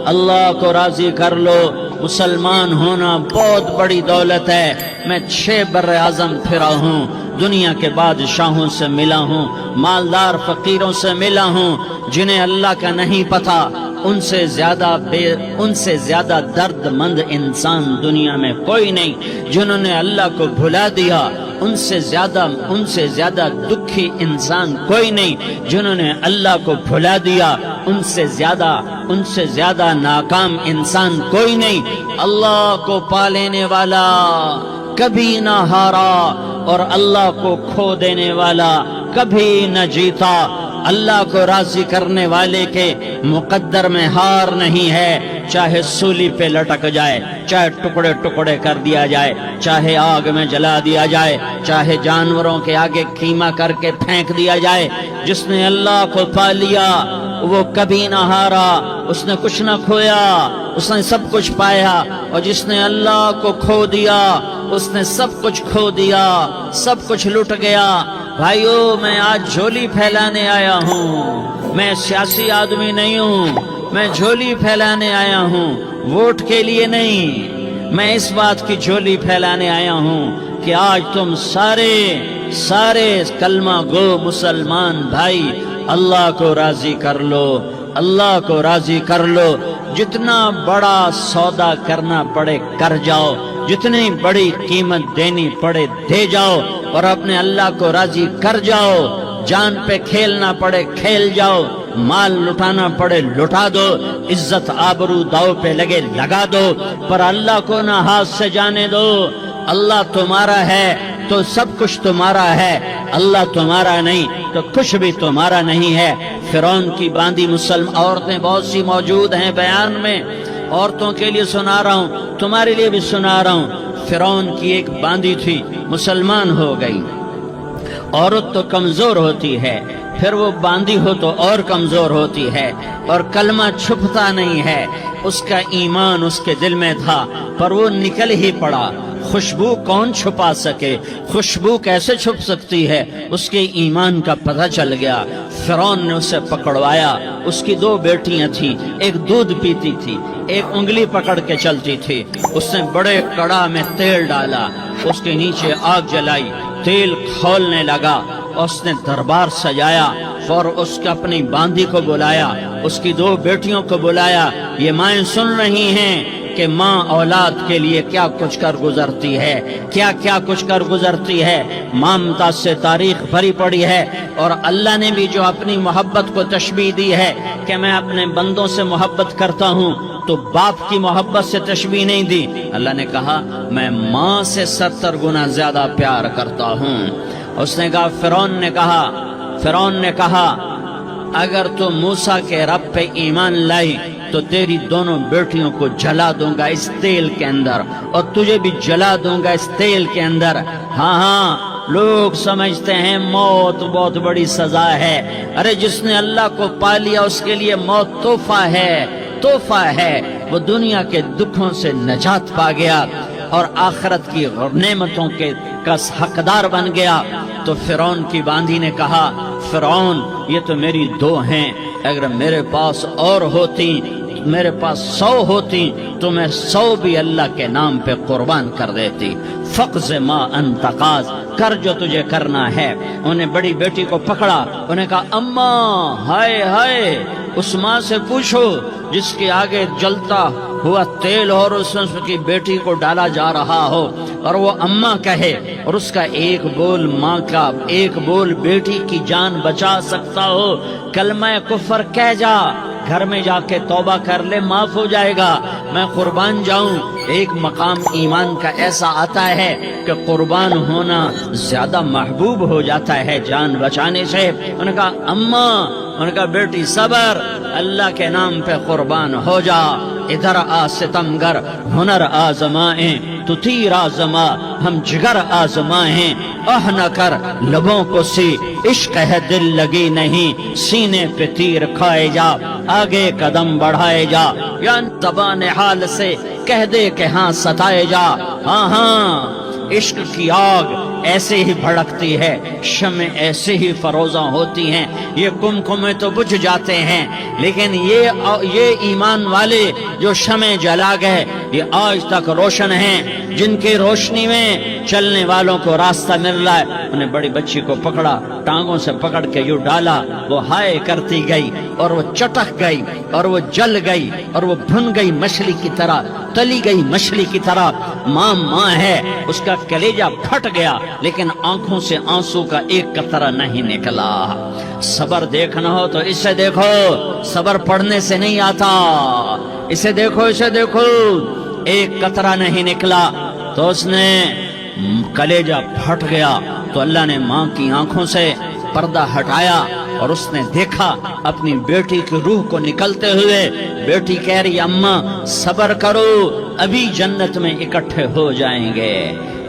اللہ کو راضی کر لو۔ مسلمان ہونا بہت بڑی دولت ہے۔ میں 6 بر اعظم پھرا ہوں، دنیا کے بادشاہوں سے ملا ہوں، مالدار فقیروں سے ملا ہوں، جنہیں اللہ کا نہیں پتہ ان سے زیادہ درد مند انسان دنیا میں کوئی نہیں۔ جنہوں نے اللہ کو بھلا دیا ان سے زیادہ دکھی انسان کوئی نہیں۔ جنہوں نے اللہ کو بھلا دیا ان سے زیادہ ناکام انسان کوئی نہیں۔ اللہ کو پا لینے والا کبھی نہ ہارا اور اللہ کو کھو دینے والا کبھی نہ جیتا۔ اللہ کو راضی کرنے والے کے مقدر میں ہار نہیں ہے، چاہے سولی پہ لٹک جائے، چاہے ٹکڑے ٹکڑے کر دیا جائے، چاہے آگ میں جلا دیا جائے، چاہے جانوروں کے آگے قیمہ کر کے پھینک دیا جائے۔ جس نے اللہ کو پا لیا وہ کبھی نہ ہارا، اس نے کچھ نہ کھویا، اس نے سب کچھ پایا۔ اور جس نے اللہ کو کھو دیا اس نے سب کچھ کھو دیا، سب کچھ لٹ گیا۔ بھائیو، میں آج جھولی پھیلانے آیا ہوں، میں سیاسی آدمی نہیں ہوں، میں جھولی پھیلانے آیا ہوں، ووٹ کے لیے نہیں۔ میں اس بات کی جھولی پھیلانے آیا ہوں کہ آج تم سارے کلمہ گو مسلمان بھائی اللہ کو راضی کر لو، اللہ کو راضی کر لو۔ جتنا بڑا سودا کرنا پڑے کر جاؤ، جتنی بڑی قیمت دینی پڑے دے جاؤ، اور اپنے اللہ کو راضی کر جاؤ۔ جان پہ کھیلنا پڑے کھیل جاؤ، مال لٹانا پڑے لٹا دو، عزت آبرو داؤ پہ لگے لگا دو، پر اللہ کو نہ ہاتھ سے جانے دو۔ اللہ تمہارا ہے تو سب کچھ تمہارا ہے، اللہ تمہارا نہیں تو کچھ بھی تمہارا نہیں ہے۔ فرعون کی باندھی مسلم عورتیں بہت سی موجود ہیں بیان میں، عورتوں کے لیے سنا رہا ہوں، تمہارے لیے بھی سنا رہا ہوں۔ فرعون کی ایک باندھی تھی، مسلمان ہو گئی۔ عورت تو کمزور ہوتی ہے، پھر وہ باندھی ہو تو اور کمزور ہوتی ہے، اور کلمہ چھپتا نہیں ہے۔ اس کا ایمان اس کے دل میں تھا، پر وہ نکل ہی پڑا۔ خوشبو کون چھپا سکے؟ خوشبو کیسے چھپ سکتی ہے؟ اس کے ایمان کا پتہ چل گیا۔ فرعون نے اسے پکڑوایا۔ اس کی 2 بیٹیاں تھیں، ایک دودھ پیتی تھی، ایک انگلی پکڑ کے چلتی تھی۔ اس نے بڑے کڑا میں تیل ڈالا، اس کے نیچے آگ جلائی، تیل کھولنے لگا، اس نے دربار سجایا، اور اس کے اپنی باندھی کو بلایا، اس کی 2 بیٹیوں کو بلایا۔ یہ مائیں سن رہی ہیں کہ ماں اولاد کے لیے کیا کچھ کر گزرتی ہے، کیا کچھ کر گزرتی ہے۔ ماں ممتاز سے تاریخ بھری پڑی ہے، اور اللہ نے بھی جو اپنی محبت کو تشبیہ دی ہے کہ میں اپنے بندوں سے محبت کرتا ہوں، تو باپ کی محبت سے تشبیہ نہیں دی۔ اللہ نے کہا میں ماں سے 70 گنا زیادہ پیار کرتا ہوں۔ اس نے کہا فرعون نے کہا اگر تو موسیٰ کے رب پہ ایمان لائی تو تیری دونوں بیٹیوں کو جلا دوں گا اس تیل کے اندر، اور تجھے بھی جلا دوں گا اس تیل کے اندر۔ ہاں لوگ سمجھتے ہیں موت بہت بڑی سزا ہے۔ ارے جس نے اللہ کو پا لیا اس کے لیے موت تحفہ ہے۔ وہ دنیا کے دکھوں سے نجات پا گیا اور آخرت کی نعمتوں کا حقدار بن گیا۔ تو فرعون کی باندھی نے کہا فرعون یہ تو میری 2 ہیں، اگر میرے پاس اور ہوتی، میرے پاس 100 ہوتی تو میں 100 بھی اللہ کے نام پہ قربان کر دیتی۔ فقض ما انت قاض، کر جو تجھے کرنا ہے۔ انہیں بڑی بیٹی کو پکڑا، انہیں کہا اماں ہائے اس ماں سے پوچھو جس کے آگے جلتا ہوا تیل اور اس کی بیٹی کو ڈالا جا رہا ہو، اور وہ اماں کہے، اور اس کا ایک بول ماں کا، ایک بول بیٹی کی جان بچا سکتا ہو۔ کلمہ کفر کہہ جا، گھر میں جا کے توبہ کر لے، معاف ہو جائے گا۔ میں قربان جاؤں۔ ایک مقام ایمان کا ایسا آتا ہے کہ قربان ہونا زیادہ محبوب ہو جاتا ہے جان بچانے سے۔ انہوں نے کہا اماں، انہوں نے کہا بیٹی صبر، اللہ کے نام پہ قربان ہو جا۔ ادھر آ ستمگر، ہنر آزمائیں تو تیر آزما، ہم جگر آزمائیں اہ نہ کر لبوں کو سی، عشق ہے دل لگی نہیں، سینے پہ تیر کھائے جا، آگے قدم بڑھائے جا، یا زبان حال سے کہہ دے کہ ہاں ستائے جا۔ ہاں عشق کی آگ ایسے ہی بھڑکتی ہے، شمع ایسے ہی فروزاں ہوتی ہیں، یہ کمکمے تو بجھ جاتے ہیں، لیکن یہ ایمان والے جو شمع جلا گئے یہ آج تک روشن ہیں، جن کی روشنی میں چلنے والوں کو راستہ مل رہا ہے۔ انہیں بڑی بچی کو پکڑا، ٹانگوں سے پکڑ کے یوں ڈالا، وہ ہائے کرتی گئی اور وہ چٹک گئی اور وہ جل گئی اور وہ بھن گئی مچھلی کی طرح، تلی گئی مچھلی کی طرح۔ ماں ہے، اس کا کلیجہ پھٹ گیا، لیکن آنکھوں سے آنسو کا ایک قطرہ نہیں نکلا۔ صبر دیکھنا ہو تو اسے دیکھو، صبر پڑھنے سے نہیں آتا، اسے دیکھو، اسے دیکھو۔ ایک قطرہ نہیں نکلا تو اس نے کلیجہ پھٹ گیا، تو اللہ نے ماں کی آنکھوں سے پردہ ہٹایا اور اس نے دیکھا اپنی بیٹی کی روح کو نکلتے ہوئے۔ بیٹی کہہ رہی اماں صبر کرو، ابھی جنت میں اکٹھے ہو جائیں گے۔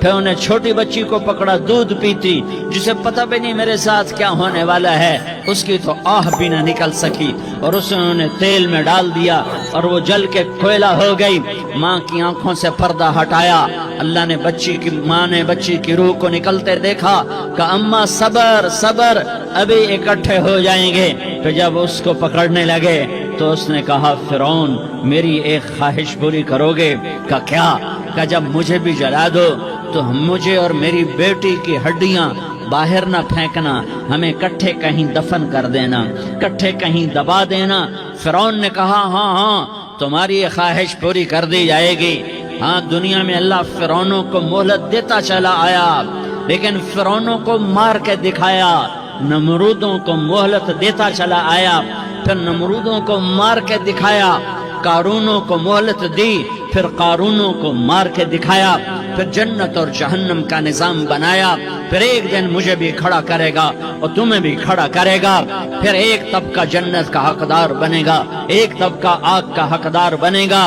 پھر انہیں چھوٹی بچی کو پکڑا، دودھ پیتی، جسے پتہ بھی نہیں میرے ساتھ کیا ہونے والا ہے، اس کی تو آہ بھی نہ نکل سکی، اور اسے انہوں نے تیل میں ڈال دیا اور وہ جل کے کوئلہ ہو گئی۔ ماں کی آنکھوں سے پردہ ہٹایا، اللہ نے ماں نے بچی کی روح کو نکلتے دیکھا کہ اماں صبر صبر، ابھی اکٹھے ہو جائیں گے۔ پھر جب اس کو پکڑنے لگے تو اس نے کہا فرعون میری ایک خواہش پوری کرو گے؟ کہ کیا؟ کہ جب مجھے بھی جلا دو تو مجھے اور میری بیٹی کی ہڈیاں باہر نہ پھینکنا، ہمیں کٹھے کہیں دفن کر دینا، کٹھے کہیں دبا دینا۔ فرعون نے کہا ہاں تمہاری یہ خواہش پوری کر دی جائے گی۔ ہاں، دنیا میں اللہ فرعونوں کو مہلت دیتا چلا آیا، لیکن فرعونوں کو مار کے دکھایا۔ نمرودوں کو مہلت دیتا چلا آیا، پھر نمرودوں کو مار کے دکھایا۔ قارونوں کو مہلت دی، پھر قارونوں کو مار کے دکھایا۔ پھر جنت اور جہنم کا نظام بنایا۔ پھر ایک دن مجھے بھی کھڑا کرے گا اور تمہیں بھی کھڑا کرے گا۔ پھر ایک طبقہ جنت کا حقدار بنے گا، ایک طبقہ آگ کا حقدار بنے گا۔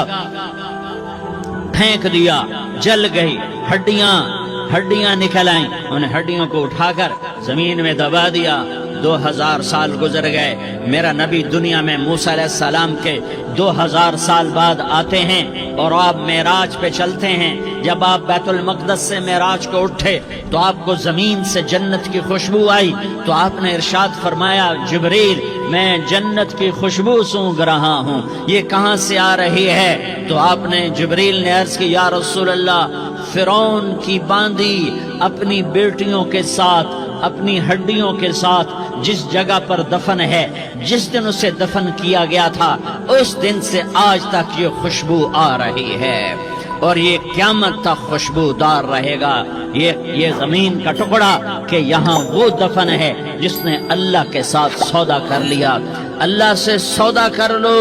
پھینک دیا، جل گئی، ہڈیاں نکل آئیں، انہیں ہڈیوں کو اٹھا کر زمین میں دبا دیا۔ 2000 سال گزر گئے، میرا نبی دنیا میں موسیٰ علیہ السلام کے 2000 سال بعد آتے ہیں اور آپ معراج پہ چلتے ہیں۔ جب آپ بیت المقدس سے معراج کو اٹھے تو آپ کو زمین سے جنت کی خوشبو آئی، تو آپ نے ارشاد فرمایا جبریل میں جنت کی خوشبو سونگھ رہا ہوں، یہ کہاں سے آ رہی ہے؟ تو آپ نے جبریل نے عرض کی یا رسول اللہ، فرعون کی باندی اپنی بیٹیوں کے ساتھ، اپنی ہڈیوں کے ساتھ جس جگہ پر دفن ہے، جس دن اسے دفن کیا گیا تھا، اس دن سے آج تک یہ خوشبو آ رہی ہے، اور یہ قیامت تک خوشبودار رہے گا۔ یہ زمین کا ٹکڑا کہ یہاں وہ دفن ہے جس نے اللہ کے ساتھ سودا کر لیا۔ اللہ سے سودا کر لو،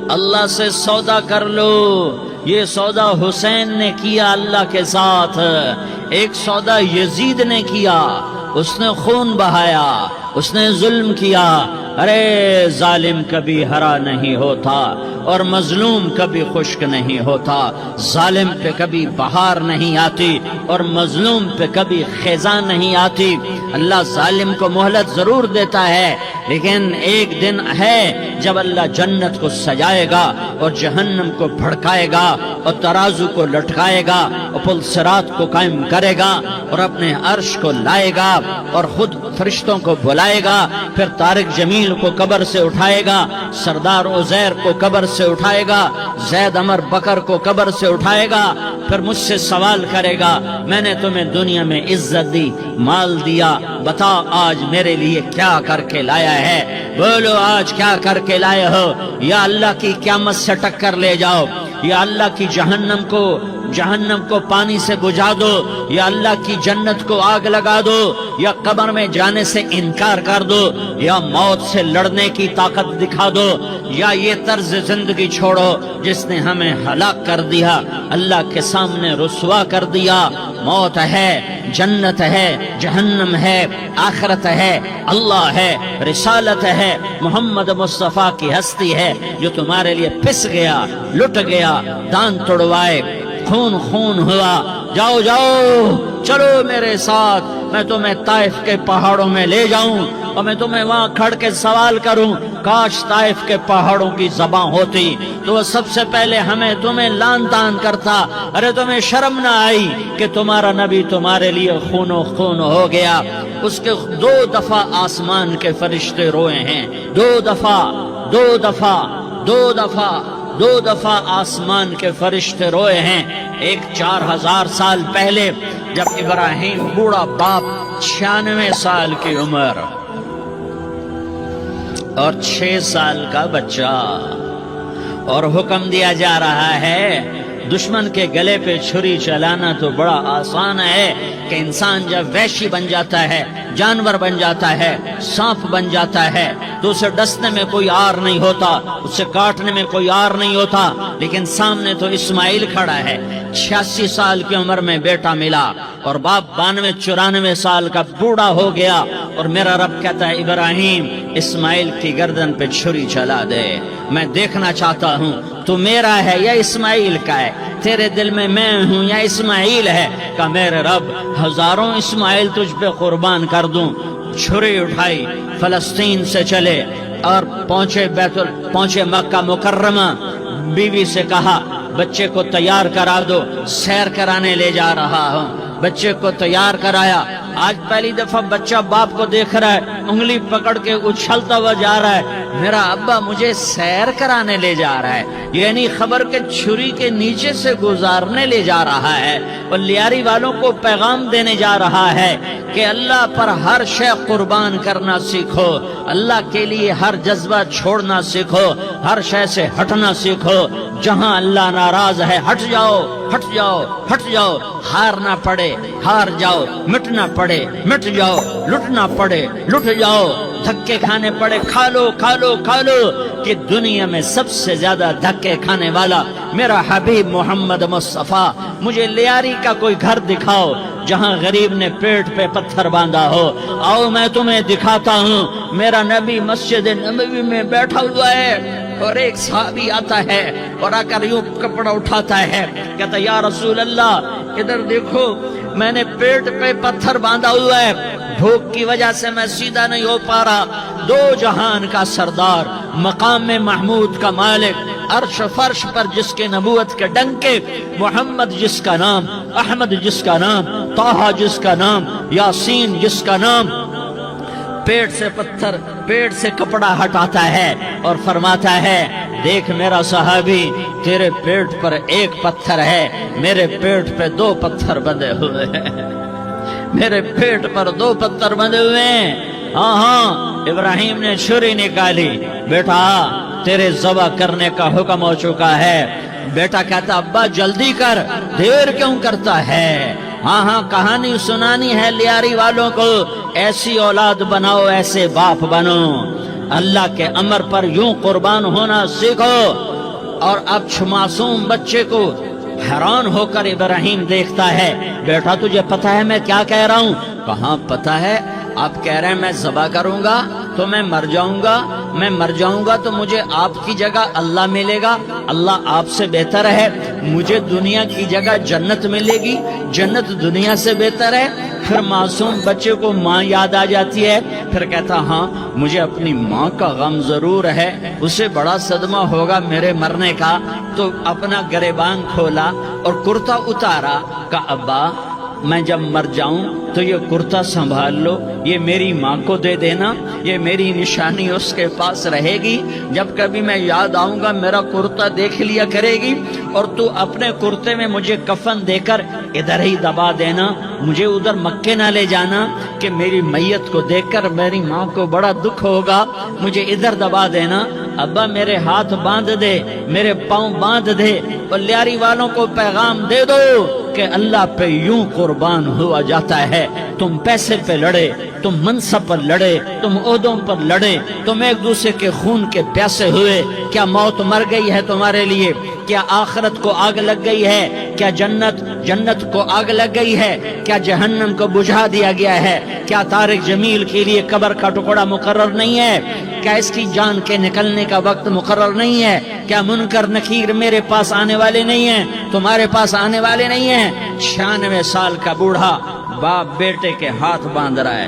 اللہ سے سودا کر لو۔ یہ سودا حسین نے کیا اللہ کے ساتھ، ایک سودا یزید نے کیا، اس نے خون بہایا، اس نے ظلم کیا۔ ارے ظالم کبھی ہرا نہیں ہوتا اور مظلوم کبھی خشک نہیں ہوتا، ظالم پہ کبھی بہار نہیں آتی اور مظلوم پہ کبھی خزاں نہیں آتی۔ اللہ ظالم کو مہلت ضرور دیتا ہے، لیکن ایک دن ہے جب اللہ جنت کو سجائے گا اور جہنم کو بھڑکائے گا اور ترازو کو لٹکائے گا اور پل صراط کو قائم کرے گا اور اپنے عرش کو لائے گا اور خود فرشتوں کو بلائے گا۔ پھر طارق جمیل کو قبر سے اٹھائے گا، سردار عزیر کو قبر سے اٹھائے گا، زید عمر بکر کو قبر سے اٹھائے گا۔ پھر مجھ سے سوال کرے گا میں نے تمہیں دنیا میں عزت دی، مال دیا، بتا آج میرے لیے کیا کر کے لایا ہے؟ بولو آج کیا کر کے لائے ہو؟ یا اللہ کی قیامت سے ٹکر لے جاؤ، یا اللہ کی جہنم کو پانی سے بجھا دو، یا اللہ کی جنت کو آگ لگا دو، یا قبر میں جانے سے انکار کر دو، یا موت سے لڑنے کی طاقت دکھا دو، یا یہ طرز زندگی چھوڑو جس نے ہمیں ہلاک کر دیا، اللہ کے سامنے رسوا کر دیا۔ موت ہے، جنت ہے، جہنم ہے، آخرت ہے، اللہ ہے، رسالت ہے، محمد مصطفیٰ کی ہستی ہے جو تمہارے لیے پس گیا، لٹ گیا، دان توڑوائے، خون ہوا۔ جاؤ چلو میرے ساتھ، میں تمہیں طائف کے پہاڑوں میں لے جاؤں اور میں تمہیں وہاں کھڑ کے سوال کروں، کاش طائف کے پہاڑوں کی زبان ہوتی تو وہ سب سے پہلے ہمیں تمہیں لان تان کرتا۔ ارے تمہیں شرم نہ آئی کہ تمہارا نبی تمہارے لیے خون و خون ہو گیا؟ اس کے 2 دفعہ آسمان کے فرشتے روئے ہیں، 2 دفعہ آسمان کے فرشتے روئے ہیں۔ ایک 4000 سال پہلے جب ابراہیم بوڑھا باپ، 96 سال کی عمر اور 6 سال کا بچہ، اور حکم دیا جا رہا ہے دشمن کے گلے پہ چھری چلانا تو بڑا آسان ہے کہ انسان جب وحشی بن جاتا ہے، جانور بن جاتا ہے، سانپ بن جاتا ہے تو اسے ڈسنے میں کوئی آر نہیں ہوتا، اسے کاٹنے میں کوئی آر نہیں ہوتا، لیکن سامنے تو اسماعیل کھڑا ہے، 86 سال کی عمر میں بیٹا ملا اور باپ 92-94 سال کا بوڑھا ہو گیا، اور میرا رب کہتا ہے ابراہیم اسماعیل کی گردن پہ چھری چلا دے، میں دیکھنا چاہتا ہوں تو میرا ہے یا اسماعیل کا ہے، تیرے دل میں میں ہوں یا اسماعیل ہے؟ کہ میرے رب ہزاروں اسماعیل تجھ پہ قربان کر دوں۔ چھری اٹھائی، فلسطین سے چلے اور پہنچے مکہ مکرمہ، بیوی سے کہا بچے کو تیار کرا دو، سیر کرانے لے جا رہا ہوں۔ بچے کو تیار کرایا، آج پہلی دفعہ بچہ باپ کو دیکھ رہا ہے، انگلی پکڑ کے اچھلتا ہوا جا رہا ہے، میرا ابا مجھے سیر کرانے لے جا رہا ہے، یعنی خبر کے چھری کے نیچے سے گزارنے لے جا رہا ہے، اور لیاری والوں کو پیغام دینے جا رہا ہے کہ اللہ پر ہر شے قربان کرنا سیکھو، اللہ کے لیے ہر جذبہ چھوڑنا سیکھو، ہر شے سے ہٹنا سیکھو، جہاں اللہ ناراض ہے ہٹ جاؤ، ہٹ جاؤ، ہٹ جاؤ، ہارنا پڑے ہار جاؤ، مٹنا پڑے مٹ جاؤ، لٹنا پڑے لٹ جاؤ، دھکے کھانے پڑے کھا لو کھا لو کھا لو، کہ دنیا میں سب سے زیادہ دھکے کھانے والا میرا حبیب محمد مصطفیٰ۔ مجھے لیاری کا کوئی گھر دکھاؤ جہاں غریب نے پیٹ پہ پتھر باندھا ہو، آؤ میں تمہیں دکھاتا ہوں۔ میرا نبی مسجد نبوی میں بیٹھا ہوا ہے اور ایک صحابی آتا ہے اور آ کر یوں کپڑا اٹھاتا ہے، کہتا یا رسول اللہ ادھر دیکھو، میں نے پیٹ پہ پتھر باندھا ہوا ہے، بھوک کی وجہ سے میں سیدھا نہیں ہو پا رہا۔ 2 جہان کا سردار، مقام محمود کا مالک، عرش فرش پر جس کے نبوت کے ڈنکے، محمد جس کا نام، احمد جس کا نام، طٰہٰ جس کا نام، یاسین جس کا نام، پیٹ سے پتھر، پیٹ سے کپڑا ہٹاتا ہے اور فرماتا ہے دیکھ میرا صحابی، تیرے پیٹ پر 1 پتھر ہے، میرے پیٹ پہ 2 پتھر بندھے ہوئے ہیں، میرے پیٹ پر 2 پتھر بندھے ہوئے ہیں۔ ہاں ابراہیم نے چھری نکالی، بیٹا تیرے ذبح کرنے کا حکم ہو چکا ہے۔ بیٹا کہتا ابا جلدی کر، دیر کیوں کرتا ہے؟ ہاں کہانی سنانی ہے لیاری والوں کو، ایسی اولاد بناؤ، ایسے باپ بنو، اللہ کے امر پر یوں قربان ہونا سیکھو۔ اور اب معصوم بچے کو حیران ہو کر ابراہیم دیکھتا ہے، بیٹا تجھے پتہ ہے میں کیا کہہ رہا ہوں؟ کہاں پتہ ہے؟ آپ کہہ رہے ہیں میں ذبح کروں گا تو میں مر جاؤں گا، میں مر جاؤں گا تو مجھے آپ کی جگہ اللہ ملے گا، اللہ آپ سے بہتر ہے، مجھے دنیا کی جگہ جنت ملے گی، جنت دنیا سے بہتر ہے۔ پھر معصوم بچے کو ماں یاد آ جاتی ہے، پھر کہتا ہاں مجھے اپنی ماں کا غم ضرور ہے، اسے بڑا صدمہ ہوگا میرے مرنے کا۔ تو اپنا گریبان کھولا اور کرتا اتارا، کہا ابا میں جب مر جاؤں تو یہ کرتا سنبھال لو، یہ میری ماں کو دے دینا، یہ میری نشانی اس کے پاس رہے گی، جب کبھی میں یاد آؤں گا میرا کرتا دیکھ لیا کرے گی، اور تو اپنے کرتے میں مجھے کفن دے کر ادھر ہی دبا دینا، مجھے ادھر مکے نہ لے جانا کہ میری میت کو دیکھ کر میری ماں کو بڑا دکھ ہوگا، مجھے ادھر دبا دینا۔ ابا میرے ہاتھ باندھ دے، میرے پاؤں باندھ دے، اور لیاری والوں کو پیغام دے دو کہ اللہ پہ یوں قربان ہوا جاتا ہے۔ تم پیسے پہ لڑے، تم منصب پر لڑے، تم عہدوں پر لڑے، تم ایک دوسرے کے خون کے پیاسے ہوئے، کیا موت مر گئی ہے تمہارے لیے؟ کیا آخرت کو آگ لگ گئی ہے؟ کیا جنت کو آگ لگ گئی ہے؟ کیا جہنم کو بجھا دیا گیا ہے؟ کیا طارق جمیل کے لیے قبر کا ٹکڑا مقرر نہیں ہے؟ کیا اس کی جان کے نکلنے کا وقت مقرر نہیں ہے؟ کیا منکر نکیر میرے پاس آنے والے نہیں ہیں، تمہارے پاس آنے والے نہیں ہیں؟ 96 سال کا بوڑھا باپ بیٹے کے ہاتھ باندھ رہا ہے،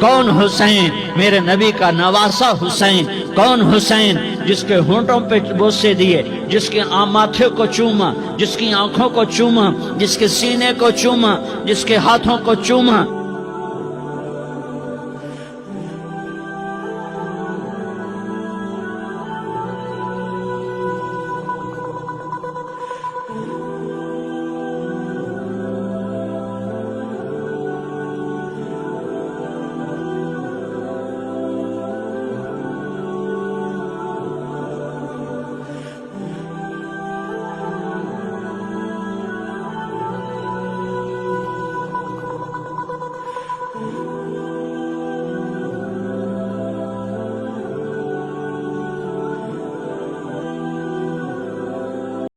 کون حسین؟ میرے نبی کا نواسا حسین۔ کون حسین؟ جس کے ہونٹوں پہ بوسے دیے، جس کے ماتھے کو چوما، جس کی آنکھوں کو چوما، جس کے سینے کو چوما، جس کے ہاتھوں کو چوما۔